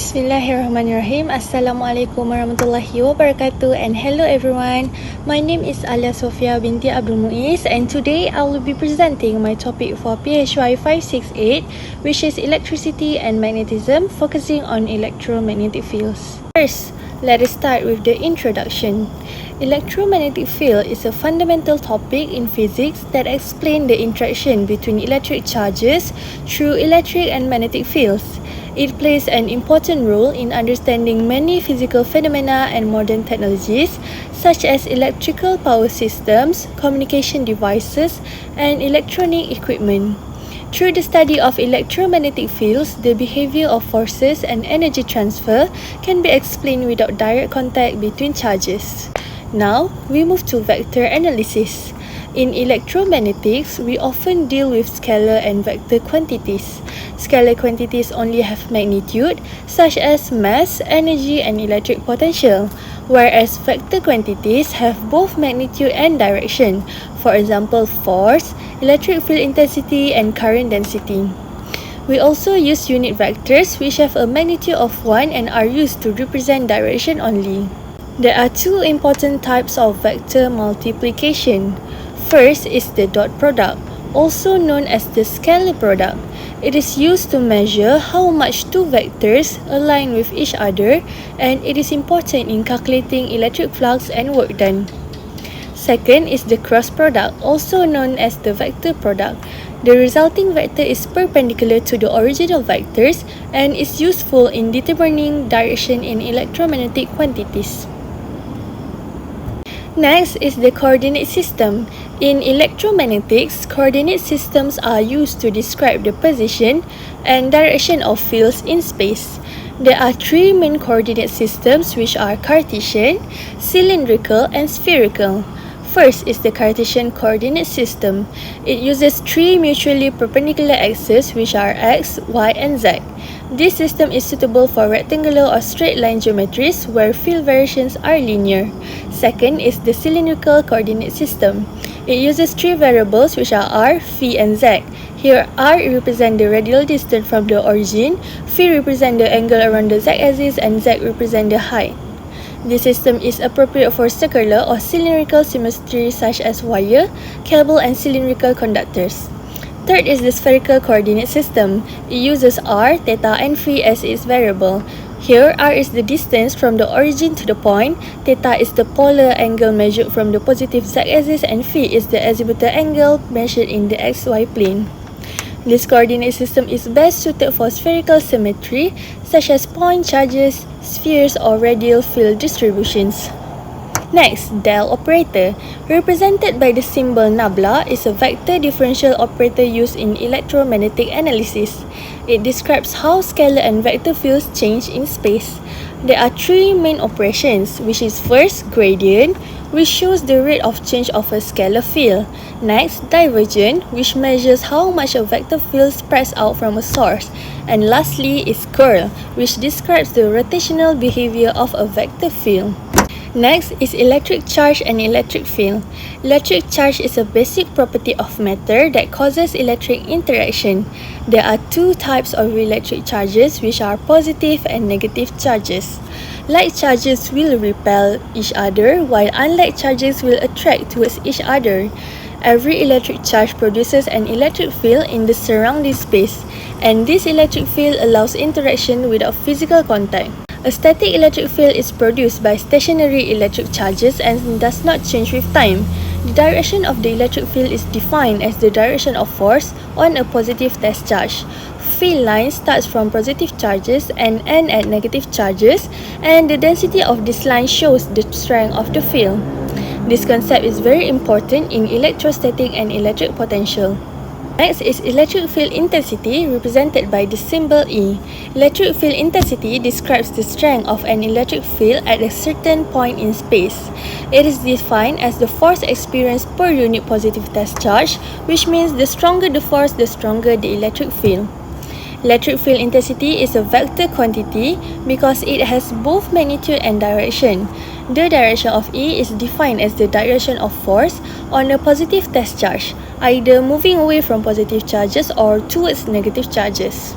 Bismillahirrahmanirrahim. Assalamualaikum warahmatullahi wabarakatuh, and hello everyone. My name is Alia Sofia binti Abdul Muiz, and today I will be presenting my topic for PHY568, which is electricity and magnetism, focusing on electromagnetic fields. First, let us start with the introduction. Electromagnetic field is a fundamental topic in physics that explains the interaction between electric charges through electric and magnetic fields. It plays an important role in understanding many physical phenomena and modern technologies, such as electrical power systems, communication devices, and electronic equipment. Through the study of electromagnetic fields, the behavior of forces and energy transfer can be explained without direct contact between charges. Now, we move to vector analysis. In electromagnetics, we often deal with scalar and vector quantities. Scalar quantities only have magnitude, such as mass, energy, and electric potential, whereas vector quantities have both magnitude and direction. For example, force, electric field intensity, and current density. We also use unit vectors which have a magnitude of 1 and are used to represent direction only. There are two important types of vector multiplication. First is the dot product, also known as the scalar product. It is used to measure how much two vectors align with each other, and it is important in calculating electric flux and work done. Second is the cross product, also known as the vector product. The resulting vector is perpendicular to the original vectors and is useful in determining direction in electromagnetic quantities. Next is the coordinate system. In electromagnetics, coordinate systems are used to describe the position and direction of fields in space. There are three main coordinate systems, which are Cartesian, cylindrical, and spherical. First is the Cartesian coordinate system. It uses three mutually perpendicular axes, which are x, y, and z. This system is suitable for rectangular or straight line geometries where field variations are linear. Second is the cylindrical coordinate system. It uses three variables, which are r, phi, and z. Here, r represents the radial distance from the origin, phi represents the angle around the z-axis, and z represents the height. This system is appropriate for circular or cylindrical symmetry such as wire, cable, and cylindrical conductors. Third is the spherical coordinate system. It uses r, theta, and phi as its variable. Here, r is the distance from the origin to the point, theta is the polar angle measured from the positive z-axis, and phi is the azimuthal angle measured in the xy plane. This coordinate system is best suited for spherical symmetry, such as point charges, spheres, or radial field distributions. Next, del operator, represented by the symbol nabla, is a vector differential operator used in electromagnetic analysis. It describes how scalar and vector fields change in space. There are three main operations, which is first, gradient, which shows the rate of change of a scalar field. Next, divergent, which measures how much a vector field spreads out from a source. And lastly is curl, which describes the rotational behavior of a vector field. Next is electric charge and electric field. Electric charge is a basic property of matter that causes electric interaction. There are two types of electric charges, which are positive and negative charges. Like charges will repel each other, while unlike charges will attract towards each other. Every electric charge produces an electric field in the surrounding space, and this electric field allows interaction without physical contact. A static electric field is produced by stationary electric charges and does not change with time. The direction of the electric field is defined as the direction of force on a positive test charge. Field line starts from positive charges and ends at negative charges, and the density of this line shows the strength of the field. This concept is very important in electrostatic and electric potential. Next is electric field intensity, represented by the symbol E. Electric field intensity describes the strength of an electric field at a certain point in space. It is defined as the force experienced per unit positive test charge, which means the stronger the force, the stronger the electric field. Electric field intensity is a vector quantity because it has both magnitude and direction. The direction of E is defined as the direction of force on a positive test charge, either moving away from positive charges or towards negative charges.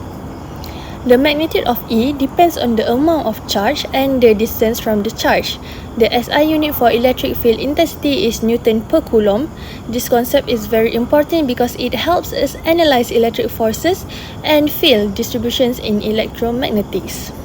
The magnitude of E depends on the amount of charge and the distance from the charge. The SI unit for electric field intensity is Newton per Coulomb. This concept is very important because it helps us analyze electric forces and field distributions in electromagnetics.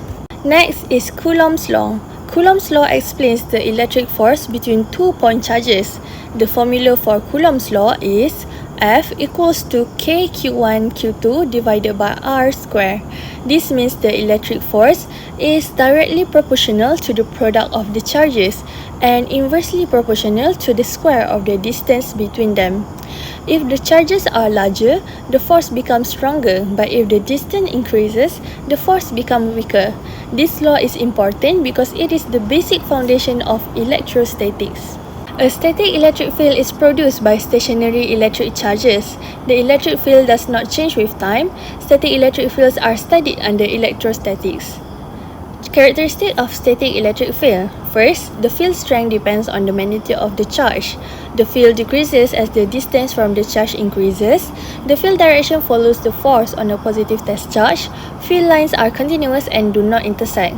Next is Coulomb's law. Coulomb's law explains the electric force between 2-point charges. The formula for Coulomb's law is F equals to K Q1 Q2 divided by R square. This means the electric force is directly proportional to the product of the charges and inversely proportional to the square of the distance between them. If the charges are larger, the force becomes stronger, but if the distance increases, the force becomes weaker. This law is important because it is the basic foundation of electrostatics. A static electric field is produced by stationary electric charges. The electric field does not change with time. Static electric fields are studied under electrostatics. Characteristic of static electric field. First, the field strength depends on the magnitude of the charge. The field decreases as the distance from the charge increases. The field direction follows the force on a positive test charge. Field lines are continuous and do not intersect.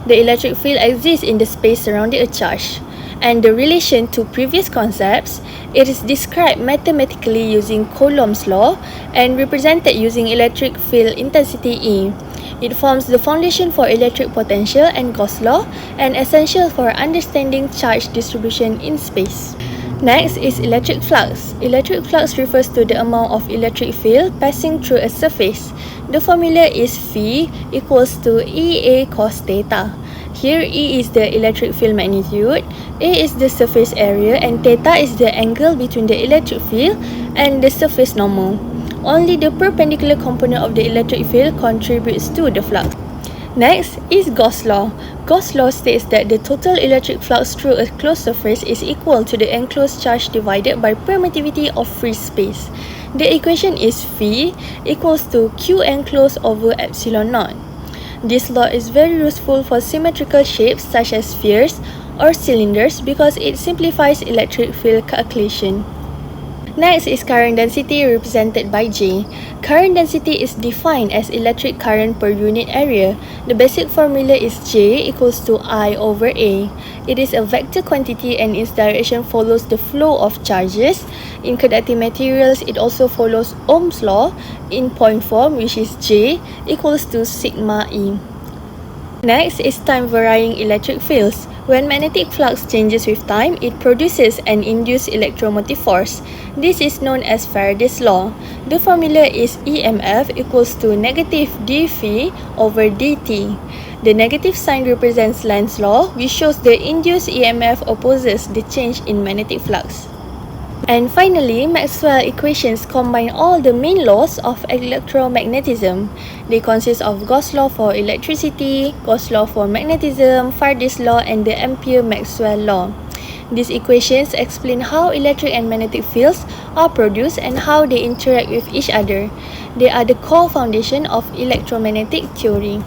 The electric field exists in the space surrounding a charge. And the relation to previous concepts, it is described mathematically using Coulomb's law and represented using electric field intensity E. It forms the foundation for electric potential and Gauss law and essential for understanding charge distribution in space. Next is electric flux. Electric flux refers to the amount of electric field passing through a surface. The formula is phi equals to EA cos theta. Here E is the electric field magnitude, A is the surface area, and theta is the angle between the electric field and the surface normal. Only the perpendicular component of the electric field contributes to the flux. Next is Gauss law. Gauss law states that the total electric flux through a closed surface is equal to the enclosed charge divided by permittivity of free space. The equation is phi equals to Q enclosed over epsilon naught. This law is very useful for symmetrical shapes such as spheres or cylinders because it simplifies electric field calculation. Next is current density represented by J. Current density is defined as electric current per unit area. The basic formula is J equals to I over A. It is a vector quantity and its direction follows the flow of charges. In conducting materials, it also follows Ohm's law in point form, which is J equals to sigma E. Next is time-varying electric fields. When magnetic flux changes with time, it produces an induced electromotive force. This is known as Faraday's law. The formula is EMF equals to negative d phi over dt. The negative sign represents Lenz law, which shows the induced EMF opposes the change in magnetic flux. And finally, Maxwell's equations combine all the main laws of electromagnetism. They consist of Gauss law for electricity, Gauss law for magnetism, Faraday's law, and the Ampere-Maxwell law. These equations explain how electric and magnetic fields are produced and how they interact with each other. They are the core foundation of electromagnetic theory.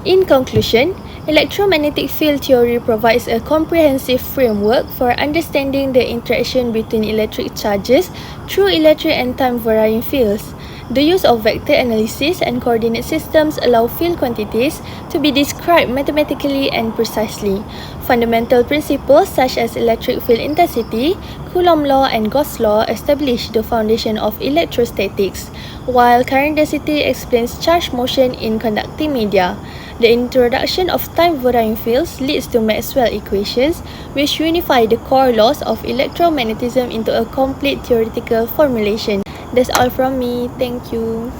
In conclusion, electromagnetic field theory provides a comprehensive framework for understanding the interaction between electric charges through electric and time-varying fields. The use of vector analysis and coordinate systems allow field quantities to be described mathematically and precisely. Fundamental principles such as electric field intensity, Coulomb law, and Gauss law establish the foundation of electrostatics, while current density explains charge motion in conducting media. The introduction of time-varying fields leads to Maxwell equations, which unify the core laws of electromagnetism into a complete theoretical formulation. That's all from me. Thank you.